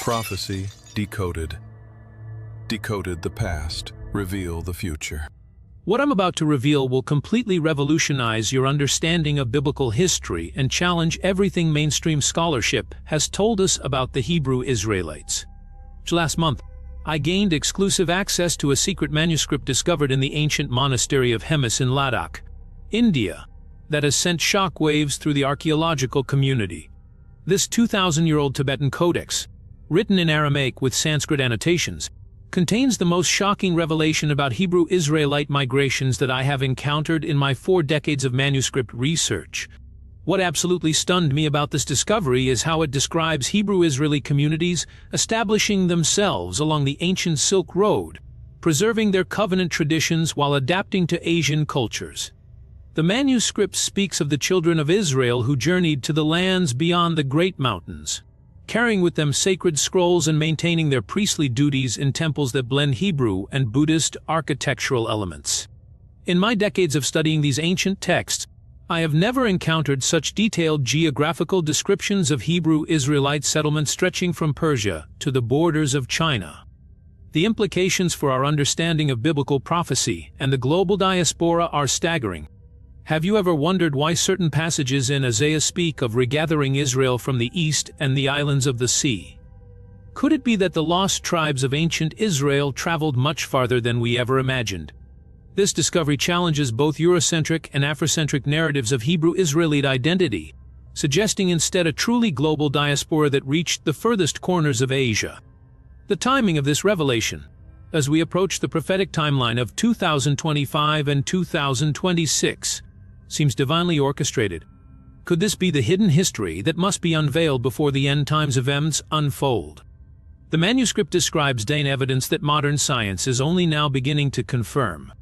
Prophecy Decoded. Decoded the past, reveal the future. What I'm about to reveal will completely revolutionize your understanding of biblical history and challenge everything mainstream scholarship has told us about the Hebrew Israelites. Last month, I gained exclusive access to a secret manuscript discovered in the ancient monastery of Hemis in Ladakh, India, that has sent shockwaves through the archaeological community. This 2,000-year-old Tibetan codex, written in Aramaic with Sanskrit annotations, contains the most shocking revelation about Hebrew Israelite migrations that I have encountered in my 4 decades of manuscript research. What absolutely stunned me about this discovery is how it describes Hebrew Israeli communities establishing themselves along the ancient Silk Road, preserving their covenant traditions while adapting to Asian cultures. The manuscript speaks of the children of Israel who journeyed to the lands beyond the Great Mountains, carrying with them sacred scrolls and maintaining their priestly duties in temples that blend Hebrew and Buddhist architectural elements. In my decades of studying these ancient texts, I have never encountered such detailed geographical descriptions of Hebrew Israelite settlements stretching from Persia to the borders of China. The implications for our understanding of biblical prophecy and the global diaspora are staggering. Have you ever wondered why certain passages in Isaiah speak of regathering Israel from the east and the islands of the sea? Could it be that the lost tribes of ancient Israel traveled much farther than we ever imagined? This discovery challenges both Eurocentric and Afrocentric narratives of Hebrew Israelite identity, suggesting instead a truly global diaspora that reached the furthest corners of Asia. The timing of this revelation, as we approach the prophetic timeline of 2025 and 2026, seems divinely orchestrated. Could this be the hidden history that must be unveiled before the end times events unfold? The manuscript describes evidence that modern science is only now beginning to confirm.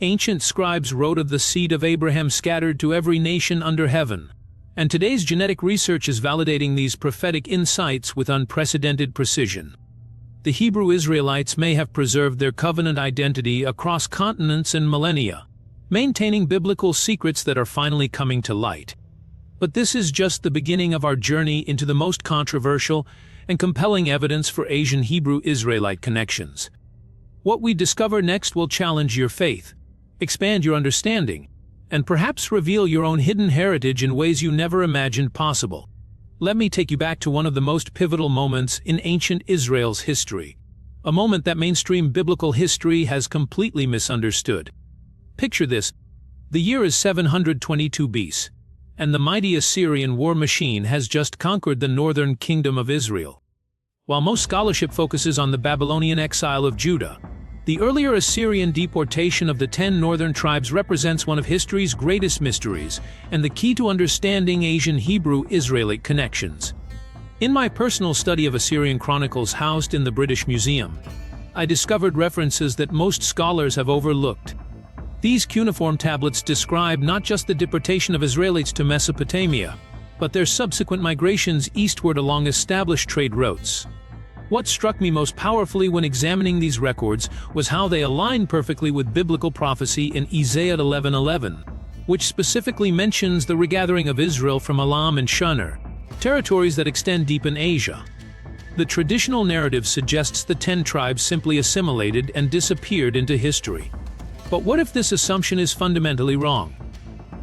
Ancient scribes wrote of the seed of Abraham scattered to every nation under heaven, and today's genetic research is validating these prophetic insights with unprecedented precision. The Hebrew Israelites may have preserved their covenant identity across continents and millennia, maintaining biblical secrets that are finally coming to light. But this is just the beginning of our journey into the most controversial and compelling evidence for Asian Hebrew Israelite connections. What we discover next will challenge your faith, expand your understanding, and perhaps reveal your own hidden heritage in ways you never imagined possible. Let me take you back to one of the most pivotal moments in ancient Israel's history, a moment that mainstream biblical history has completely misunderstood. Picture this. The year is 722 BC, and the mighty Assyrian war machine has just conquered the northern kingdom of Israel. While most scholarship focuses on the Babylonian exile of Judah, the earlier Assyrian deportation of the 10 northern tribes represents one of history's greatest mysteries and the key to understanding Asian Hebrew Israelite connections. In my personal study of Assyrian chronicles housed in the British Museum, I discovered references that most scholars have overlooked. These cuneiform tablets describe not just the deportation of Israelites to Mesopotamia, but their subsequent migrations eastward along established trade routes. What struck me most powerfully when examining these records was how they align perfectly with biblical prophecy in Isaiah 11:11, which specifically mentions the regathering of Israel from Elam and Shinar, territories that extend deep in Asia. The traditional narrative suggests the 10 tribes simply assimilated and disappeared into history. But what if this assumption is fundamentally wrong?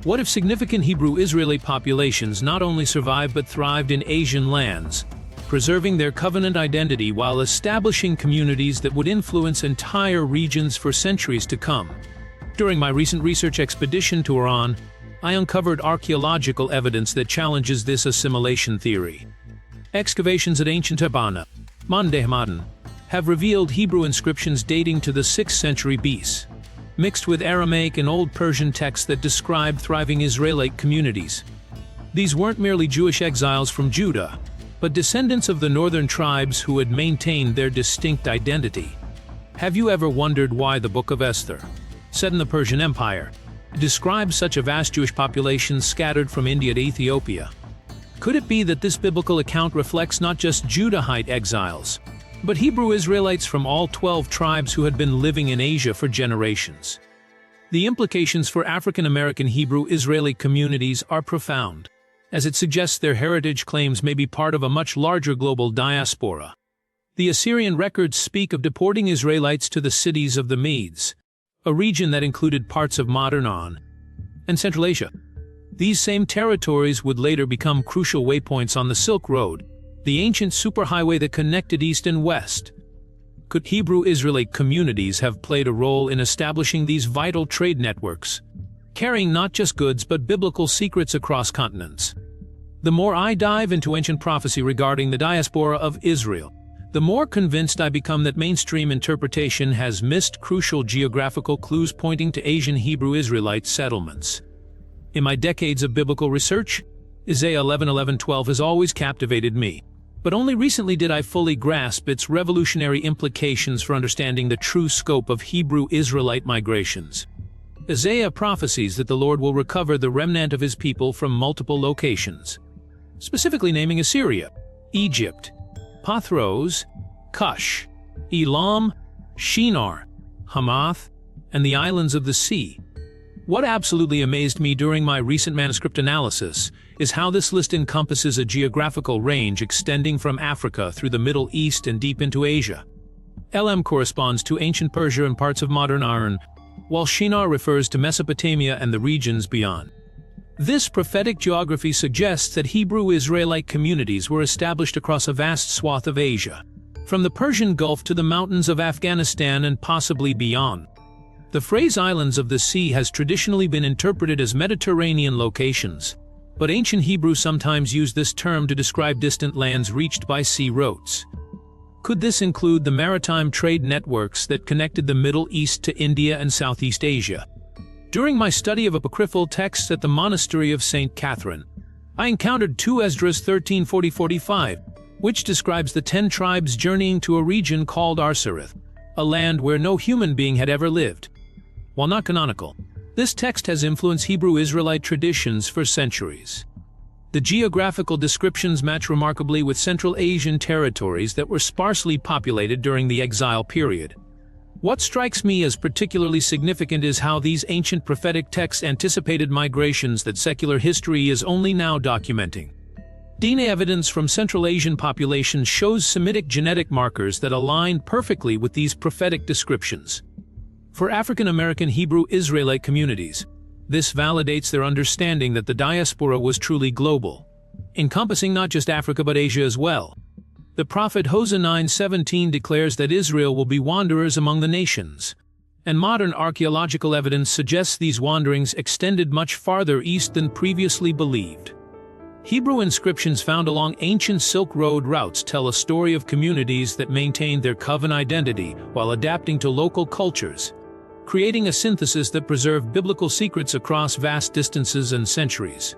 What if significant Hebrew Israelite populations not only survived but thrived in Asian lands, preserving their covenant identity while establishing communities that would influence entire regions for centuries to come? During my recent research expedition to Iran, I uncovered archaeological evidence that challenges this assimilation theory. Excavations at ancient Abana, Mandehmadan, have revealed Hebrew inscriptions dating to the 6th century BC, mixed with Aramaic and Old Persian texts that describe thriving Israelite communities. These weren't merely Jewish exiles from Judah, but descendants of the northern tribes who had maintained their distinct identity. Have you ever wondered why the Book of Esther, set in the Persian Empire, describes such a vast Jewish population scattered from India to Ethiopia? Could it be that this biblical account reflects not just Judahite exiles, but Hebrew Israelites from all 12 tribes who had been living in Asia for generations? The implications for African American Hebrew Israeli communities are profound, as it suggests their heritage claims may be part of a much larger global diaspora. The Assyrian records speak of deporting Israelites to the cities of the Medes, a region that included parts of modern Iran and Central Asia. These same territories would later become crucial waypoints on the Silk Road, the ancient superhighway that connected East and West. Could Hebrew Israelite communities have played a role in establishing these vital trade networks, carrying not just goods but biblical secrets across continents? The more I dive into ancient prophecy regarding the diaspora of Israel, the more convinced I become that mainstream interpretation has missed crucial geographical clues pointing to Asian Hebrew Israelite settlements. In my decades of biblical research, Isaiah 11:11-12 has always captivated me, but only recently did I fully grasp its revolutionary implications for understanding the true scope of Hebrew Israelite migrations. Isaiah prophesies that the Lord will recover the remnant of his people from multiple locations, specifically naming Assyria, Egypt, Pathros, Cush, Elam, Shinar, Hamath, and the islands of the sea. What absolutely amazed me during my recent manuscript analysis is how this list encompasses a geographical range extending from Africa through the Middle East and deep into Asia. Elam corresponds to ancient Persia and parts of modern Iran, while Shinar refers to Mesopotamia and the regions beyond. This prophetic geography suggests that Hebrew Israelite communities were established across a vast swath of Asia, from the Persian Gulf to the mountains of Afghanistan and possibly beyond. The phrase islands of the sea has traditionally been interpreted as Mediterranean locations, but ancient Hebrew sometimes used this term to describe distant lands reached by sea routes. Could this include the maritime trade networks that connected the Middle East to India and Southeast Asia? During my study of apocryphal texts at the monastery of St. Catherine, I encountered 2 Esdras 13:40-45, which describes the 10 tribes journeying to a region called Arsareth, a land where no human being had ever lived. While not canonical, this text has influenced Hebrew Israelite traditions for centuries. The geographical descriptions match remarkably with Central Asian territories that were sparsely populated during the exile period. What strikes me as particularly significant is how these ancient prophetic texts anticipated migrations that secular history is only now documenting. DNA evidence from Central Asian populations shows Semitic genetic markers that align perfectly with these prophetic descriptions. For African American Hebrew Israelite communities, this validates their understanding that the diaspora was truly global, encompassing not just Africa but Asia as well. The prophet Hosea 9:17 declares that Israel will be wanderers among the nations, and modern archaeological evidence suggests these wanderings extended much farther east than previously believed. Hebrew inscriptions found along ancient Silk Road routes tell a story of communities that maintained their covenant identity while adapting to local cultures, creating a synthesis that preserved biblical secrets across vast distances and centuries.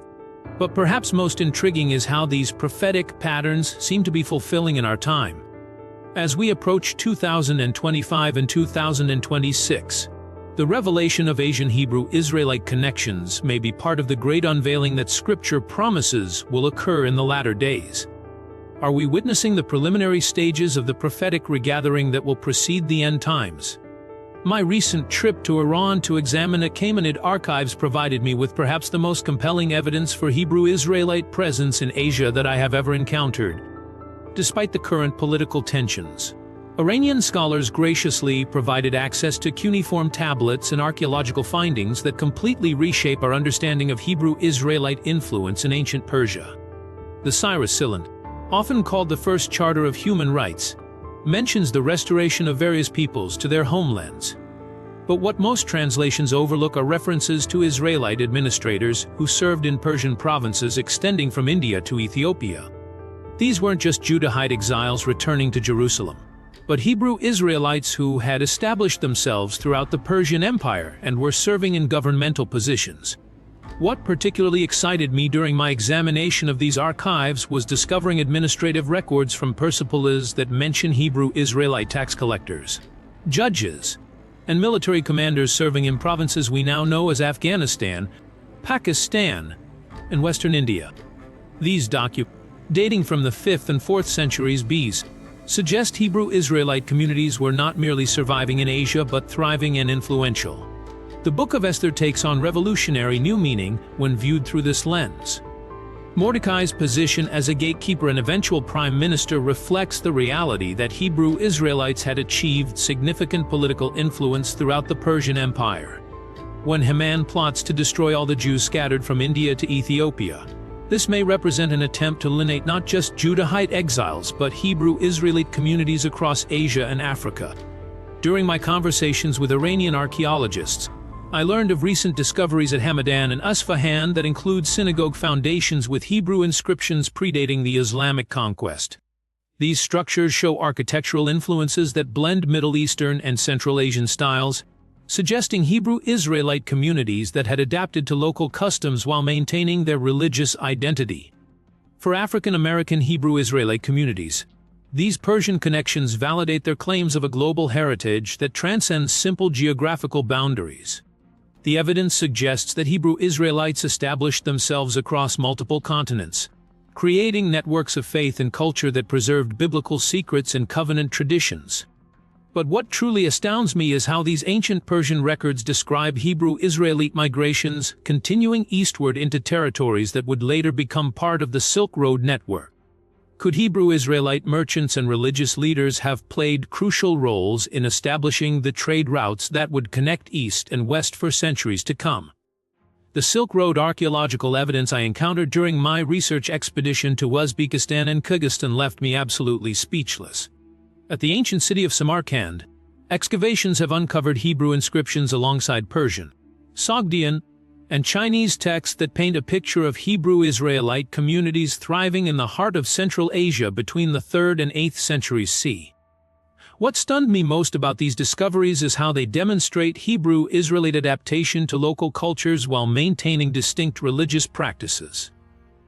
But perhaps most intriguing is how these prophetic patterns seem to be fulfilling in our time. As we approach 2025 and 2026, the revelation of Asian Hebrew Israelite connections may be part of the great unveiling that Scripture promises will occur in the latter days. Are we witnessing the preliminary stages of the prophetic regathering that will precede the end times? My recent trip to Iran to examine Achaemenid archives provided me with perhaps the most compelling evidence for Hebrew Israelite presence in Asia that I have ever encountered. Despite the current political tensions, Iranian scholars graciously provided access to cuneiform tablets and archaeological findings that completely reshape our understanding of Hebrew Israelite influence in ancient Persia. The Cyrus Cylind, often called the first charter of human rights, mentions the restoration of various peoples to their homelands. But what most translations overlook are references to Israelite administrators who served in Persian provinces extending from India to Ethiopia. These weren't just Judahite exiles returning to Jerusalem, but Hebrew Israelites who had established themselves throughout the Persian Empire and were serving in governmental positions. What particularly excited me during my examination of these archives was discovering administrative records from Persepolis that mention Hebrew Israelite tax collectors, judges, and military commanders serving in provinces we now know as Afghanistan, Pakistan, and Western India. These documents, dating from the 5th and 4th centuries BC, suggest Hebrew Israelite communities were not merely surviving in Asia but thriving and influential. The Book of Esther takes on revolutionary new meaning when viewed through this lens. Mordecai's position as a gatekeeper and eventual prime minister reflects the reality that Hebrew Israelites had achieved significant political influence throughout the Persian Empire. When Haman plots to destroy all the Jews scattered from India to Ethiopia, this may represent an attempt to eliminate not just Judahite exiles but Hebrew Israelite communities across Asia and Africa. During my conversations with Iranian archaeologists, I learned of recent discoveries at Hamadan and Isfahan that include synagogue foundations with Hebrew inscriptions predating the Islamic conquest. These structures show architectural influences that blend Middle Eastern and Central Asian styles, suggesting Hebrew Israelite communities that had adapted to local customs while maintaining their religious identity. For African American Hebrew Israelite communities, these Persian connections validate their claims of a global heritage that transcends simple geographical boundaries. The evidence suggests that Hebrew Israelites established themselves across multiple continents, creating networks of faith and culture that preserved biblical secrets and covenant traditions. But what truly astounds me is how these ancient Persian records describe Hebrew Israelite migrations continuing eastward into territories that would later become part of the Silk Road network. Could Hebrew Israelite merchants and religious leaders have played crucial roles in establishing the trade routes that would connect East and West for centuries to come? The Silk Road archaeological evidence I encountered during my research expedition to Uzbekistan and Kyrgyzstan left me absolutely speechless. At the ancient city of Samarkand, excavations have uncovered Hebrew inscriptions alongside Persian, Sogdian, and Chinese texts that paint a picture of Hebrew Israelite communities thriving in the heart of Central Asia between the 3rd and 8th centuries CE. What stunned me most about these discoveries is how they demonstrate Hebrew Israelite adaptation to local cultures while maintaining distinct religious practices.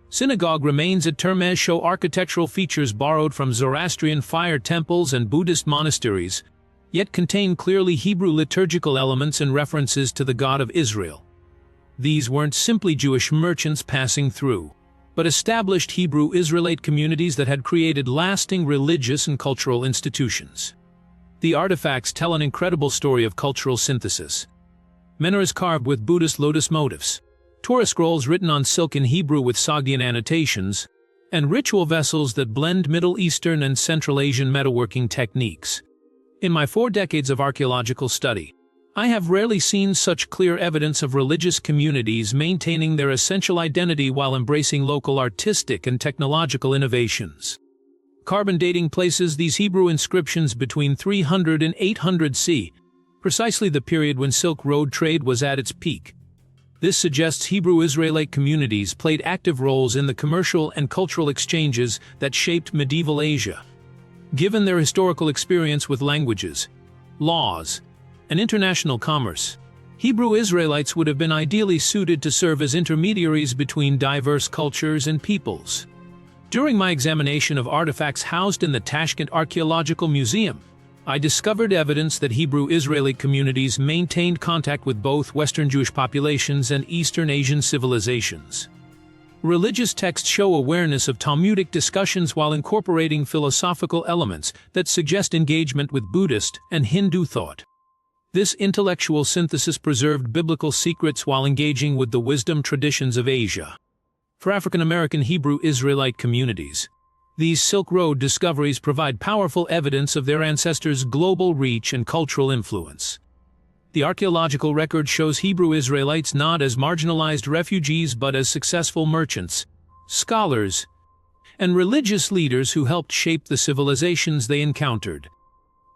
Synagogue remains at Termez show architectural features borrowed from Zoroastrian fire temples and Buddhist monasteries, yet contain clearly Hebrew liturgical elements and references to the God of Israel. These weren't simply Jewish merchants passing through, but established Hebrew Israelite communities that had created lasting religious and cultural institutions. The artifacts tell an incredible story of cultural synthesis. Menhirs carved with Buddhist lotus motifs, Torah scrolls written on silk in Hebrew with Sogdian annotations, and ritual vessels that blend Middle Eastern and Central Asian metalworking techniques. In my 4 decades of archaeological study, I have rarely seen such clear evidence of religious communities maintaining their essential identity while embracing local artistic and technological innovations. Carbon dating places these Hebrew inscriptions between 300 and 800 CE, precisely the period when Silk Road trade was at its peak. This suggests Hebrew Israelite communities played active roles in the commercial and cultural exchanges that shaped medieval Asia. Given their historical experience with languages, laws, and international commerce, Hebrew Israelites would have been ideally suited to serve as intermediaries between diverse cultures and peoples. During my examination of artifacts housed in the Tashkent Archaeological Museum, I discovered evidence that Hebrew Israelite communities maintained contact with both Western Jewish populations and Eastern Asian civilizations. Religious texts show awareness of Talmudic discussions while incorporating philosophical elements that suggest engagement with Buddhist and Hindu thought. This intellectual synthesis preserved biblical secrets while engaging with the wisdom traditions of Asia. For African American Hebrew Israelite communities, these Silk Road discoveries provide powerful evidence of their ancestors' global reach and cultural influence. The archaeological record shows Hebrew Israelites not as marginalized refugees but as successful merchants, scholars, and religious leaders who helped shape the civilizations they encountered.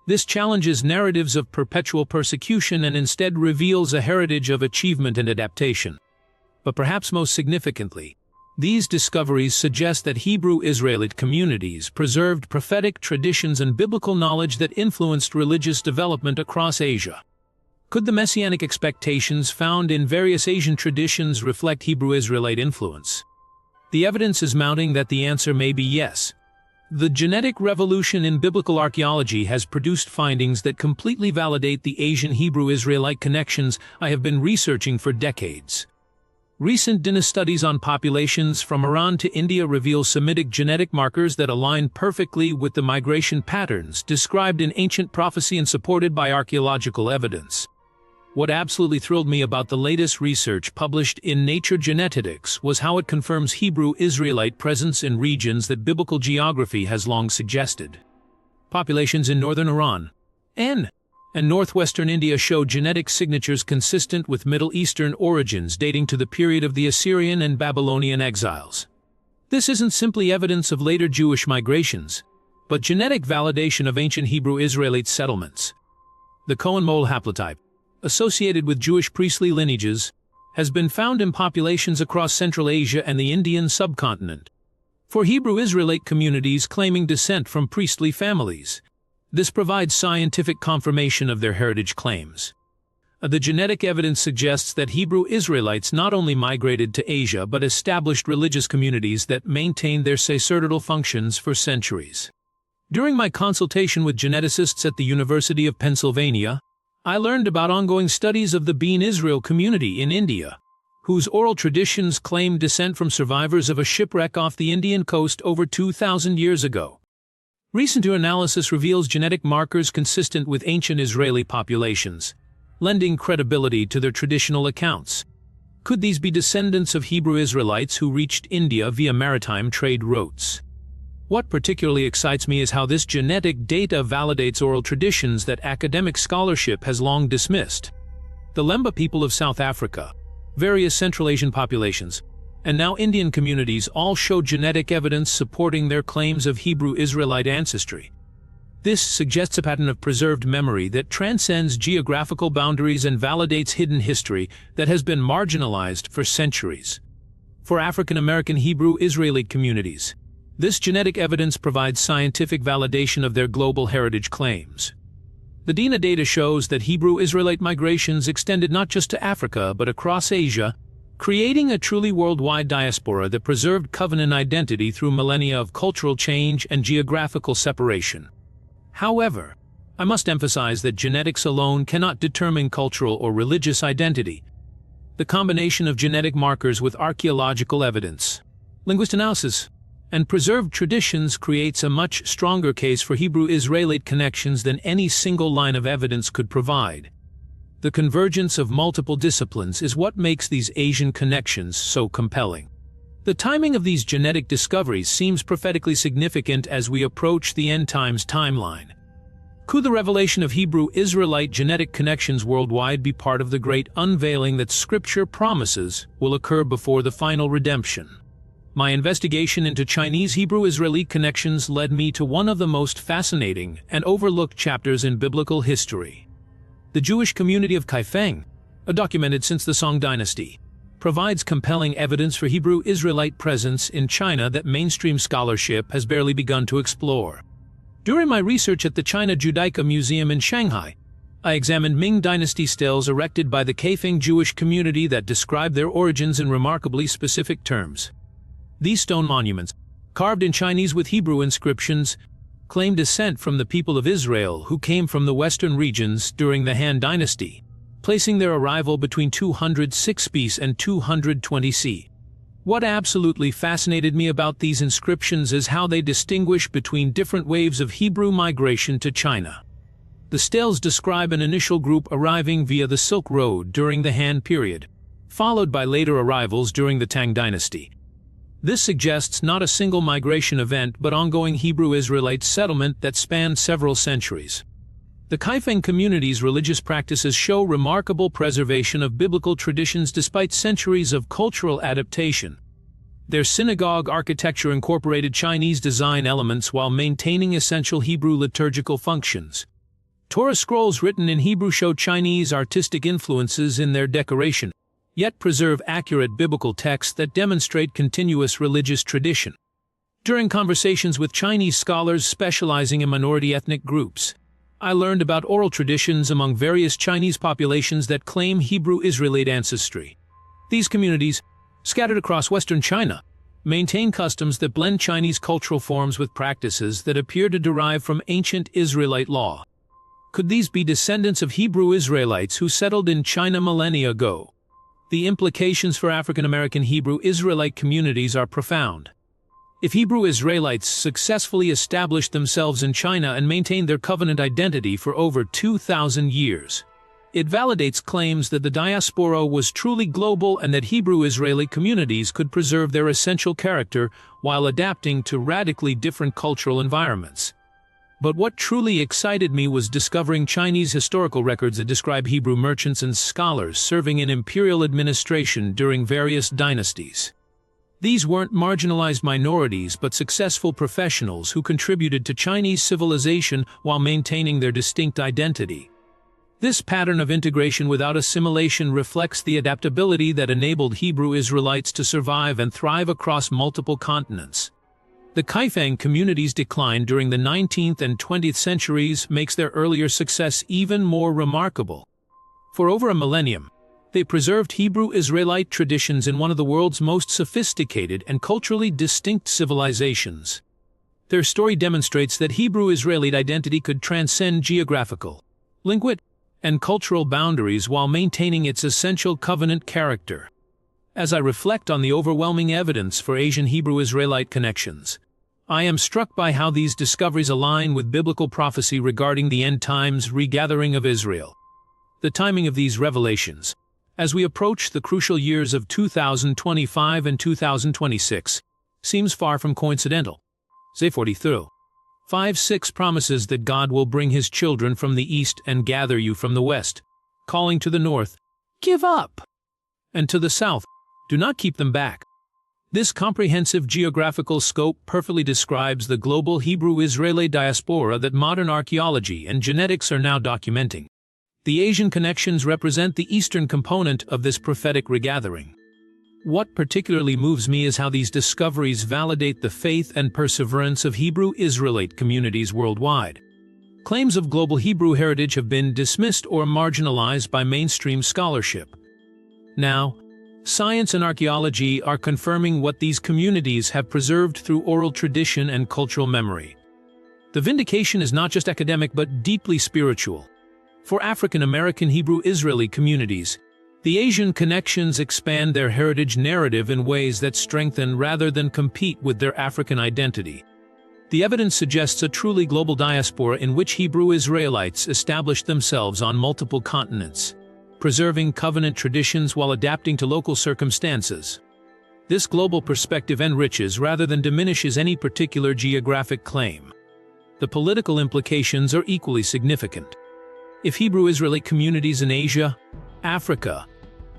This challenges narratives of perpetual persecution and instead reveals a heritage of achievement and adaptation. But perhaps most significantly, these discoveries suggest that Hebrew Israelite communities preserved prophetic traditions and biblical knowledge that influenced religious development across Asia. Could the messianic expectations found in various Asian traditions reflect Hebrew Israelite influence? The evidence is mounting that the answer may be yes. The genetic revolution in biblical archaeology has produced findings that completely validate the Asian Hebrew Israelite connections I have been researching for decades. Recent DNA studies on populations from Iran to India reveal Semitic genetic markers that align perfectly with the migration patterns described in ancient prophecy and supported by archaeological evidence. What absolutely thrilled me about the latest research published in Nature Genetics was how it confirms Hebrew Israelite presence in regions that biblical geography has long suggested. Populations in northern Iran and northwestern India show genetic signatures consistent with Middle Eastern origins dating to the period of the Assyrian and Babylonian exiles. This isn't simply evidence of later Jewish migrations, but genetic validation of ancient Hebrew Israelite settlements. The Cohen mole haplotype, associated with Jewish priestly lineages, has been found in populations across Central Asia and the Indian subcontinent. For Hebrew Israelite communities claiming descent from priestly families, this provides scientific confirmation of their heritage claims. The genetic evidence suggests that Hebrew Israelites not only migrated to Asia but established religious communities that maintained their sacerdotal functions for centuries. During my consultation with geneticists at the University of Pennsylvania, I learned about ongoing studies of the Bene Israel community in India, whose oral traditions claim descent from survivors of a shipwreck off the Indian coast over 2,000 years ago. Recent analysis reveals genetic markers consistent with ancient Israeli populations, lending credibility to their traditional accounts. Could these be descendants of Hebrew Israelites who reached India via maritime trade routes? What particularly excites me is how this genetic data validates oral traditions that academic scholarship has long dismissed. The Lemba people of South Africa, various Central Asian populations, and now Indian communities all show genetic evidence supporting their claims of Hebrew Israelite ancestry. This suggests a pattern of preserved memory that transcends geographical boundaries and validates hidden history that has been marginalized for centuries. For African American Hebrew Israelite communities, this genetic evidence provides scientific validation of their global heritage claims. The DNA data shows that Hebrew Israelite migrations extended not just to Africa but across Asia, creating a truly worldwide diaspora that preserved covenant identity through millennia of cultural change and geographical separation. However, I must emphasize that genetics alone cannot determine cultural or religious identity. The combination of genetic markers with archaeological evidence, linguistic analysis, and preserved traditions creates a much stronger case for Hebrew Israelite connections than any single line of evidence could provide. The convergence of multiple disciplines is what makes these Asian connections so compelling. The timing of these genetic discoveries seems prophetically significant as we approach the end times timeline. Could the revelation of Hebrew Israelite genetic connections worldwide be part of the great unveiling that Scripture promises will occur before the final redemption? My investigation into Chinese Hebrew Israelite connections led me to one of the most fascinating and overlooked chapters in biblical history. The Jewish community of Kaifeng, documented since the Song dynasty, provides compelling evidence for Hebrew Israelite presence in China that mainstream scholarship has barely begun to explore. During my research at the China Judaica Museum in Shanghai, I examined Ming Dynasty steles erected by the Kaifeng Jewish community that describe their origins in remarkably specific terms. These stone monuments, carved in Chinese with Hebrew inscriptions, claim descent from the people of Israel who came from the western regions during the Han Dynasty, placing their arrival between 206 BC and 220 CE. What absolutely fascinated me about these inscriptions is how they distinguish between different waves of Hebrew migration to China. The steles describe an initial group arriving via the Silk Road during the Han period, followed by later arrivals during the Tang Dynasty. This suggests not a single migration event but ongoing Hebrew Israelite settlement that spanned several centuries. The Kaifeng community's religious practices show remarkable preservation of biblical traditions despite centuries of cultural adaptation. Their synagogue architecture incorporated Chinese design elements while maintaining essential Hebrew liturgical functions. Torah scrolls written in Hebrew show Chinese artistic influences in their decoration, yet preserve accurate biblical texts that demonstrate continuous religious tradition. During conversations with Chinese scholars specializing in minority ethnic groups, I learned about oral traditions among various Chinese populations that claim Hebrew Israelite ancestry. These communities, scattered across Western China, maintain customs that blend Chinese cultural forms with practices that appear to derive from ancient Israelite law. Could these be descendants of Hebrew Israelites who settled in China millennia ago? The implications for African American Hebrew Israelite communities are profound. If Hebrew Israelites successfully established themselves in China and maintained their covenant identity for over 2,000 years, It validates claims that the diaspora was truly global and that Hebrew Israeli communities could preserve their essential character while adapting to radically different cultural environments. But what truly excited me was discovering Chinese historical records that describe Hebrew merchants and scholars serving in imperial administration during various dynasties. These weren't marginalized minorities but successful professionals who contributed to Chinese civilization while maintaining their distinct identity. This pattern of integration without assimilation reflects the adaptability that enabled Hebrew Israelites to survive and thrive across multiple continents. The Kaifeng community's decline during the 19th and 20th centuries makes their earlier success even more remarkable. For over a millennium, they preserved Hebrew Israelite traditions in one of the world's most sophisticated and culturally distinct civilizations. Their story demonstrates that Hebrew Israelite identity could transcend geographical, linguistic, and cultural boundaries while maintaining its essential covenant character. As I reflect on the overwhelming evidence for Asian Hebrew Israelite connections, I am struck by how these discoveries align with biblical prophecy regarding the end times regathering of Israel. The timing of these revelations, as we approach the crucial years of 2025 and 2026, seems far from coincidental. Isaiah 43:5-6 promises that God will bring his children from the east and gather you from the west, calling to the north, "Give up!" and to the south, "Do not keep them back." This comprehensive geographical scope perfectly describes the global Hebrew Israeli diaspora that modern archaeology and genetics are now documenting. The Asian connections represent the eastern component of this prophetic regathering. What particularly moves me is how these discoveries validate the faith and perseverance of Hebrew Israelite communities worldwide. Claims of global Hebrew heritage have been dismissed or marginalized by mainstream scholarship. Now, science and archaeology are confirming what these communities have preserved through oral tradition and cultural memory. The vindication is not just academic but deeply spiritual. For African American Hebrew Israeli communities, the Asian connections expand their heritage narrative in ways that strengthen rather than compete with their African identity. The evidence suggests a truly global diaspora in which Hebrew Israelites established themselves on multiple continents, preserving covenant traditions while adapting to local circumstances. This global perspective enriches rather than diminishes any particular geographic claim. The political implications are equally significant. If Hebrew Israelite communities in Asia, Africa,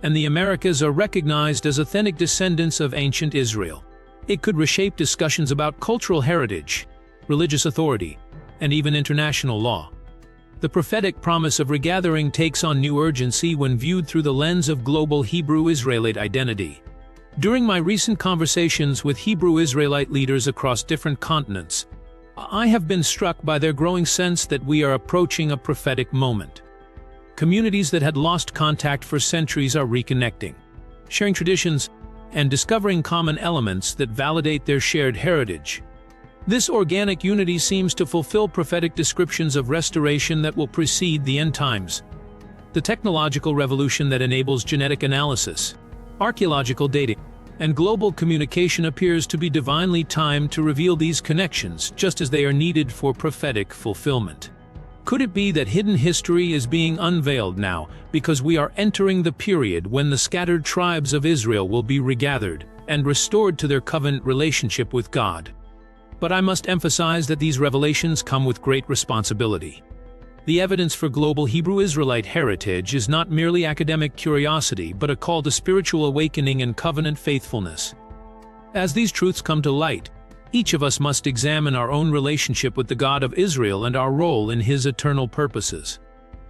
and the Americas are recognized as authentic descendants of ancient Israel, it could reshape discussions about cultural heritage, religious authority, and even international law. The prophetic promise of regathering takes on new urgency when viewed through the lens of global Hebrew Israelite identity. During my recent conversations with Hebrew Israelite leaders across different continents, I have been struck by their growing sense that we are approaching a prophetic moment. Communities that had lost contact for centuries are reconnecting, sharing traditions, and discovering common elements that validate their shared heritage. This organic unity seems to fulfill prophetic descriptions of restoration that will precede the end times. The technological revolution that enables genetic analysis, archaeological dating, and global communication appears to be divinely timed to reveal these connections just as they are needed for prophetic fulfillment. Could it be that hidden history is being unveiled now because we are entering the period when the scattered tribes of Israel will be regathered and restored to their covenant relationship with God? But I must emphasize that these revelations come with great responsibility. The evidence for global Hebrew Israelite heritage is not merely academic curiosity but a call to spiritual awakening and covenant faithfulness. As these truths come to light, each of us must examine our own relationship with the God of Israel and our role in His eternal purposes.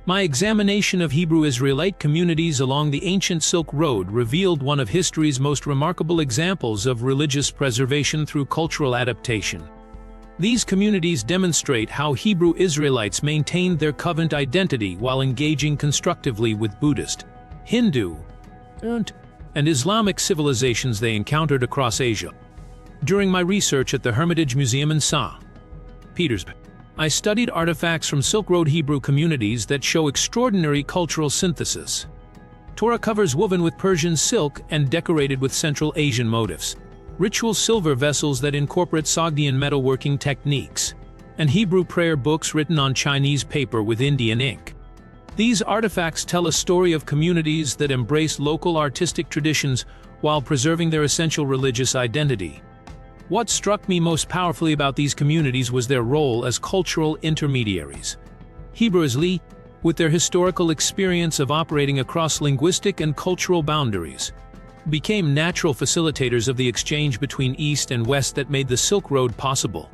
My examination of Hebrew Israelite communities along the ancient Silk Road revealed one of history's most remarkable examples of religious preservation through cultural adaptation. These communities demonstrate how Hebrew Israelites maintained their covenant identity while engaging constructively with Buddhist, Hindu, and Islamic civilizations they encountered across Asia. During my research at the Hermitage Museum in St. Petersburg, I studied artifacts from Silk Road Hebrew communities that show extraordinary cultural synthesis. Torah covers woven with Persian silk and decorated with Central Asian motifs, ritual silver vessels that incorporate Sogdian metalworking techniques, and Hebrew prayer books written on Chinese paper with Indian ink. These artifacts tell a story of communities that embrace local artistic traditions while preserving their essential religious identity. What struck me most powerfully about these communities was their role as cultural intermediaries. Hebrew Israelites, with their historical experience of operating across linguistic and cultural boundaries, became natural facilitators of the exchange between East and West that made the Silk Road possible.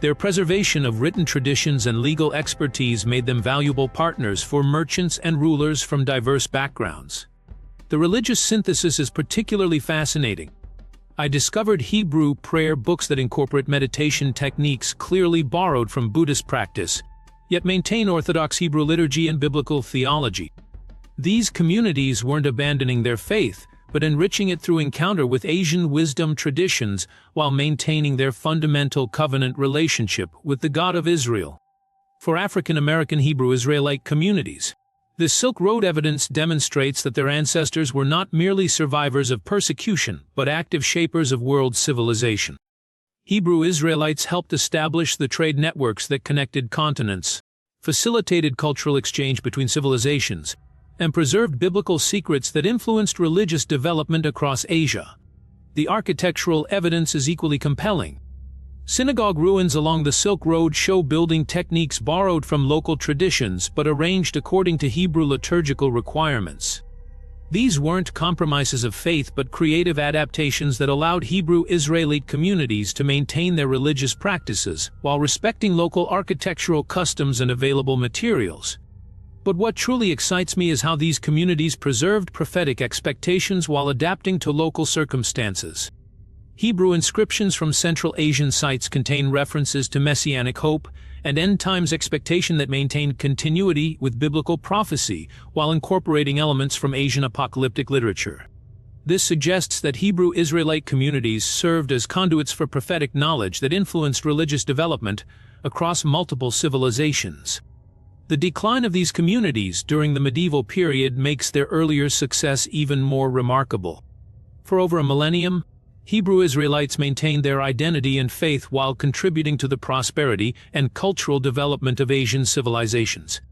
Their preservation of written traditions and legal expertise made them valuable partners for merchants and rulers from diverse backgrounds. The religious synthesis is particularly fascinating. I discovered Hebrew prayer books that incorporate meditation techniques clearly borrowed from Buddhist practice, yet maintain Orthodox Hebrew liturgy and biblical theology. These communities weren't abandoning their faith, but enriching it through encounter with Asian wisdom traditions while maintaining their fundamental covenant relationship with the God of Israel. For African American Hebrew Israelite communities, the Silk Road evidence demonstrates that their ancestors were not merely survivors of persecution, but active shapers of world civilization. Hebrew Israelites helped establish the trade networks that connected continents, facilitated cultural exchange between civilizations, and preserved biblical secrets that influenced religious development across Asia. The architectural evidence is equally compelling. Synagogue ruins along the Silk Road show building techniques borrowed from local traditions but arranged according to Hebrew liturgical requirements. These weren't compromises of faith but creative adaptations that allowed Hebrew Israelite communities to maintain their religious practices while respecting local architectural customs and available materials. But what truly excites me is how these communities preserved prophetic expectations while adapting to local circumstances. Hebrew inscriptions from Central Asian sites contain references to messianic hope and end-times expectation that maintained continuity with biblical prophecy while incorporating elements from Asian apocalyptic literature. This suggests that Hebrew Israelite communities served as conduits for prophetic knowledge that influenced religious development across multiple civilizations. The decline of these communities during the medieval period makes their earlier success even more remarkable. For over a millennium, Hebrew Israelites maintained their identity and faith while contributing to the prosperity and cultural development of Asian civilizations.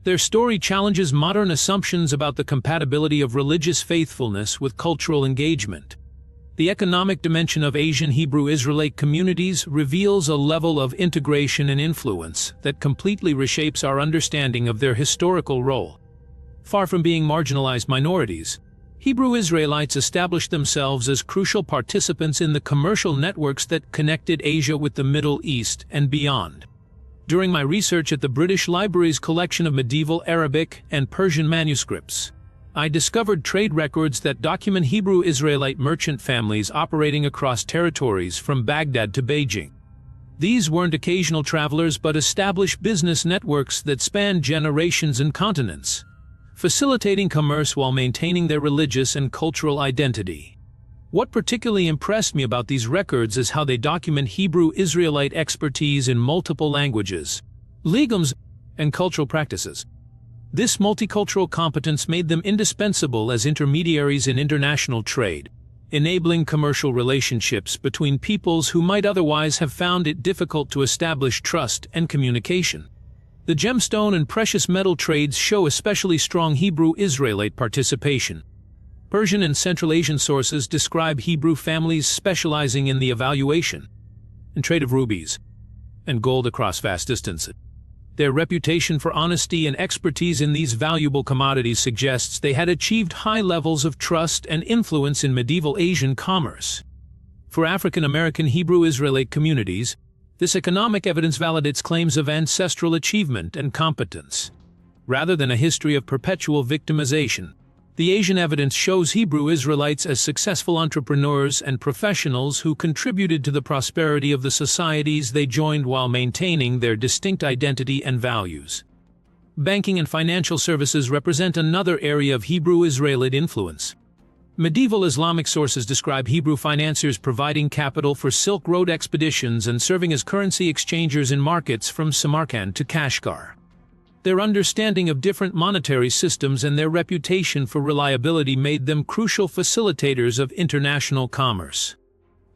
Their story challenges modern assumptions about the compatibility of religious faithfulness with cultural engagement. The economic dimension of Asian Hebrew Israelite communities reveals a level of integration and influence that completely reshapes our understanding of their historical role. Far from being marginalized minorities, Hebrew Israelites established themselves as crucial participants in the commercial networks that connected Asia with the Middle East and beyond. During my research at the British Library's collection of medieval Arabic and Persian manuscripts, I discovered trade records that document Hebrew Israelite merchant families operating across territories from Baghdad to Beijing. These weren't occasional travelers but established business networks that spanned generations and continents, facilitating commerce while maintaining their religious and cultural identity. What particularly impressed me about these records is how they document Hebrew Israelite expertise in multiple languages, legums, and cultural practices. This multicultural competence made them indispensable as intermediaries in international trade, enabling commercial relationships between peoples who might otherwise have found it difficult to establish trust and communication. The gemstone and precious metal trades show especially strong Hebrew Israelite participation. Persian and Central Asian sources describe Hebrew families specializing in the evaluation and trade of rubies and gold across vast distances. Their reputation for honesty and expertise in these valuable commodities suggests they had achieved high levels of trust and influence in medieval Asian commerce. For African American Hebrew Israelite communities, this economic evidence validates claims of ancestral achievement and competence. Rather than a history of perpetual victimization, the Asian evidence shows Hebrew Israelites as successful entrepreneurs and professionals who contributed to the prosperity of the societies they joined while maintaining their distinct identity and values. Banking and financial services represent another area of Hebrew Israelite influence. Medieval Islamic sources describe Hebrew financiers providing capital for Silk Road expeditions and serving as currency exchangers in markets from Samarkand to Kashgar. Their understanding of different monetary systems and their reputation for reliability made them crucial facilitators of international commerce.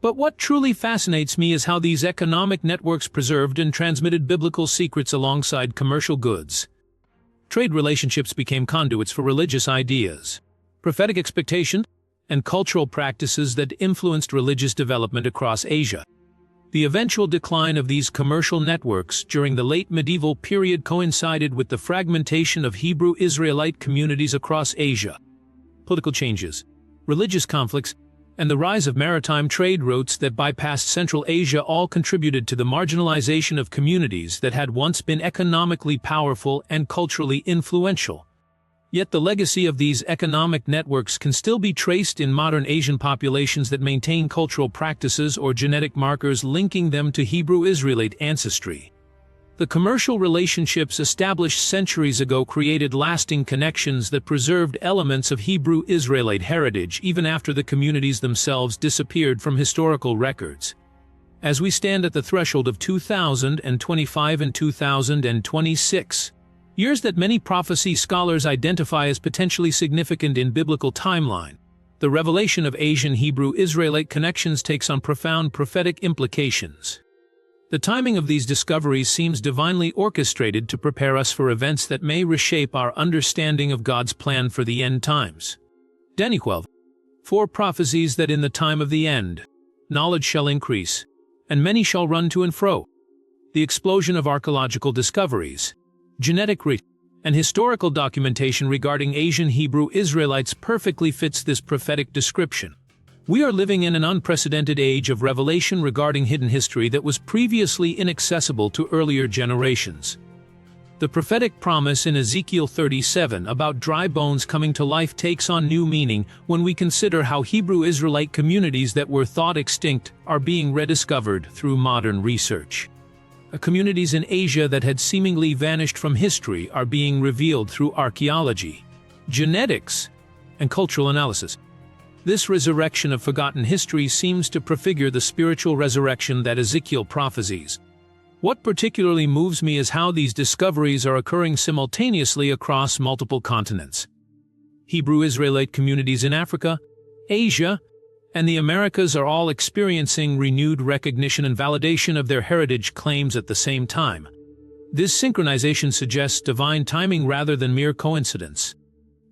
But what truly fascinates me is how these economic networks preserved and transmitted biblical secrets alongside commercial goods. Trade relationships became conduits for religious ideas, prophetic expectations, and cultural practices that influenced religious development across Asia. The eventual decline of these commercial networks during the late medieval period coincided with the fragmentation of Hebrew Israelite communities across Asia. Political changes, religious conflicts, and the rise of maritime trade routes that bypassed Central Asia all contributed to the marginalization of communities that had once been economically powerful and culturally influential. Yet the legacy of these economic networks can still be traced in modern Asian populations that maintain cultural practices or genetic markers linking them to Hebrew Israelite ancestry. The commercial relationships established centuries ago created lasting connections that preserved elements of Hebrew Israelite heritage even after the communities themselves disappeared from historical records. As we stand at the threshold of 2025 and 2026, years that many prophecy scholars identify as potentially significant in biblical timeline, the revelation of Asian Hebrew Israelite connections takes on profound prophetic implications. The timing of these discoveries seems divinely orchestrated to prepare us for events that may reshape our understanding of God's plan for the end times. Daniel 12. 4 prophecies that in the time of the end, knowledge shall increase, and many shall run to and fro. The explosion of archaeological discoveries, genetic and historical documentation regarding Asian Hebrew Israelites perfectly fits this prophetic description. We are living in an unprecedented age of revelation regarding hidden history that was previously inaccessible to earlier generations. The prophetic promise in Ezekiel 37 about dry bones coming to life takes on new meaning when we consider how Hebrew Israelite communities that were thought extinct are being rediscovered through modern research. Communities in Asia that had seemingly vanished from history are being revealed through archaeology, genetics, and cultural analysis. This resurrection of forgotten history seems to prefigure the spiritual resurrection that Ezekiel prophesies. What particularly moves me is how these discoveries are occurring simultaneously across multiple continents. Hebrew Israelite communities in Africa, Asia, and the Americas are all experiencing renewed recognition and validation of their heritage claims at the same time. This synchronization suggests divine timing rather than mere coincidence.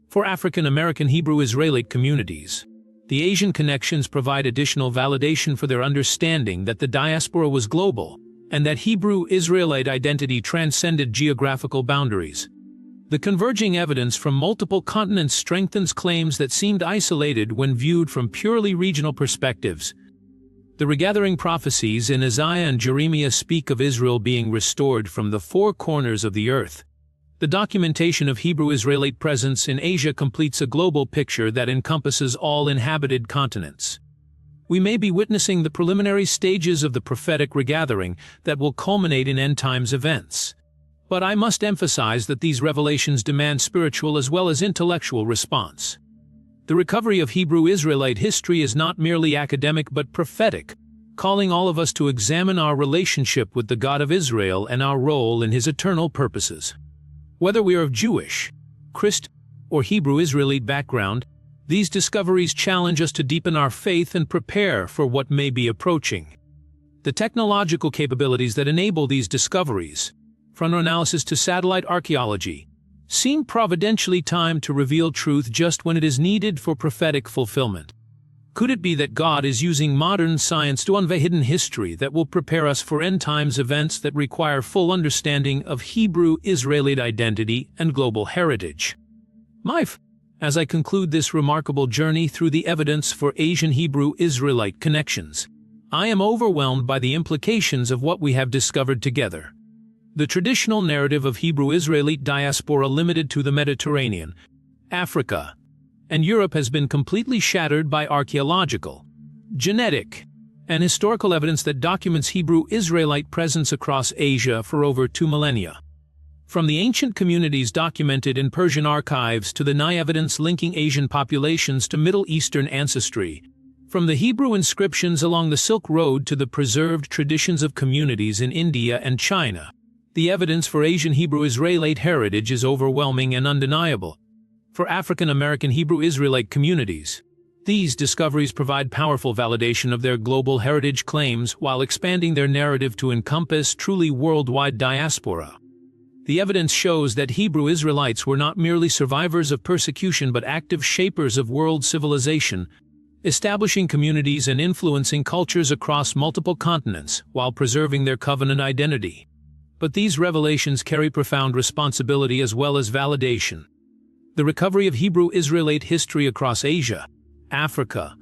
For African American Hebrew Israelite communities, the Asian connections provide additional validation for their understanding that the diaspora was global, and that Hebrew Israelite identity transcended geographical boundaries. The converging evidence from multiple continents strengthens claims that seemed isolated when viewed from purely regional perspectives. The regathering prophecies in Isaiah and Jeremiah speak of Israel being restored from the four corners of the earth. The documentation of Hebrew Israelite presence in Asia completes a global picture that encompasses all inhabited continents. We may be witnessing the preliminary stages of the prophetic regathering that will culminate in end-times events. But I must emphasize that these revelations demand spiritual as well as intellectual response. The recovery of Hebrew Israelite history is not merely academic but prophetic, calling all of us to examine our relationship with the God of Israel and our role in His eternal purposes. Whether we are of Jewish, Christian, or Hebrew Israelite background, these discoveries challenge us to deepen our faith and prepare for what may be approaching. The technological capabilities that enable these discoveries, from analysis to satellite archaeology, seem providentially timed to reveal truth just when it is needed for prophetic fulfillment. Could it be that God is using modern science to unveil hidden history that will prepare us for end-times events that require full understanding of Hebrew Israelite identity and global heritage? As I conclude this remarkable journey through the evidence for Asian Hebrew Israelite connections, I am overwhelmed by the implications of what we have discovered together. The traditional narrative of Hebrew Israelite diaspora limited to the Mediterranean, Africa, and Europe has been completely shattered by archaeological, genetic, and historical evidence that documents Hebrew Israelite presence across Asia for over 2 millennia. From the ancient communities documented in Persian archives to the Nile evidence linking Asian populations to Middle Eastern ancestry, from the Hebrew inscriptions along the Silk Road to the preserved traditions of communities in India and China, the evidence for Asian Hebrew Israelite heritage is overwhelming and undeniable. For African American Hebrew Israelite communities, these discoveries provide powerful validation of their global heritage claims while expanding their narrative to encompass truly worldwide diaspora. The evidence shows that Hebrew Israelites were not merely survivors of persecution but active shapers of world civilization, establishing communities and influencing cultures across multiple continents while preserving their covenant identity. But these revelations carry profound responsibility as well as validation. The recovery of Hebrew Israelite history across Asia, Africa,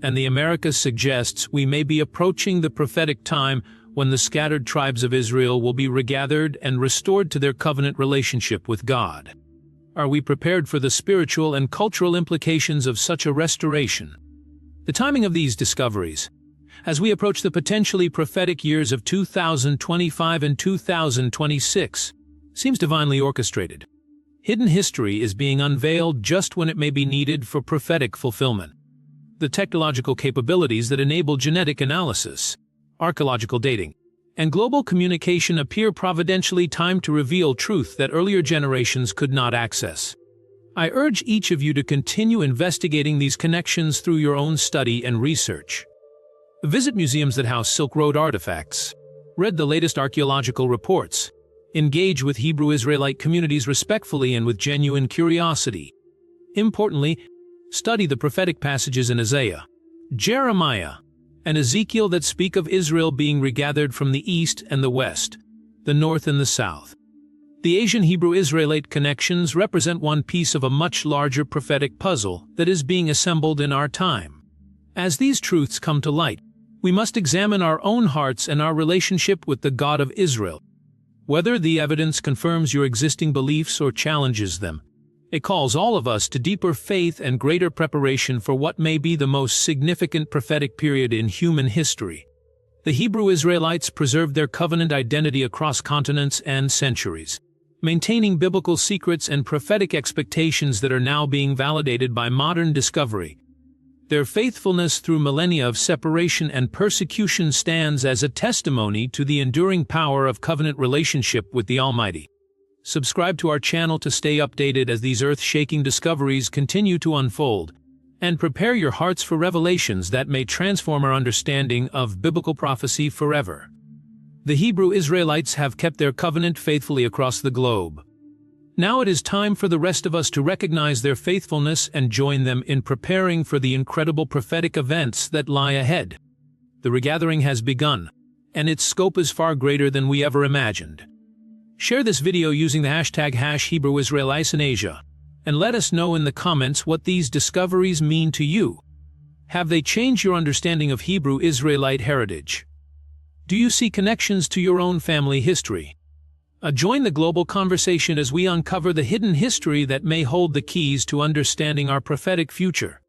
and the Americas suggests we may be approaching the prophetic time when the scattered tribes of Israel will be regathered and restored to their covenant relationship with God. Are we prepared for the spiritual and cultural implications of such a restoration? The timing of these discoveries, as we approach the potentially prophetic years of 2025 and 2026, seems divinely orchestrated. Hidden history is being unveiled just when it may be needed for prophetic fulfillment. The technological capabilities that enable genetic analysis, archaeological dating, and global communication appear providentially timed to reveal truth that earlier generations could not access. I urge each of you to continue investigating these connections through your own study and research. Visit museums that house Silk Road artifacts, read the latest archaeological reports, engage with Hebrew Israelite communities respectfully and with genuine curiosity. Importantly, study the prophetic passages in Isaiah, Jeremiah, and Ezekiel that speak of Israel being regathered from the east and the west, the north and the south. The Asian Hebrew Israelite connections represent one piece of a much larger prophetic puzzle that is being assembled in our time. As these truths come to light, we must examine our own hearts and our relationship with the God of Israel. Whether the evidence confirms your existing beliefs or challenges them, it calls all of us to deeper faith and greater preparation for what may be the most significant prophetic period in human history. The Hebrew Israelites preserved their covenant identity across continents and centuries, maintaining biblical secrets and prophetic expectations that are now being validated by modern discovery. Their faithfulness through millennia of separation and persecution stands as a testimony to the enduring power of covenant relationship with the Almighty. Subscribe to our channel to stay updated as these earth-shaking discoveries continue to unfold, and prepare your hearts for revelations that may transform our understanding of biblical prophecy forever. The Hebrew Israelites have kept their covenant faithfully across the globe. Now it is time for the rest of us to recognize their faithfulness and join them in preparing for the incredible prophetic events that lie ahead. The regathering has begun, and its scope is far greater than we ever imagined. Share this video using the hashtag #HebrewIsraelites in Asia, and let us know in the comments what these discoveries mean to you. Have they changed your understanding of Hebrew Israelite heritage? Do you see connections to your own family history? Join the global conversation as we uncover the hidden history that may hold the keys to understanding our prophetic future.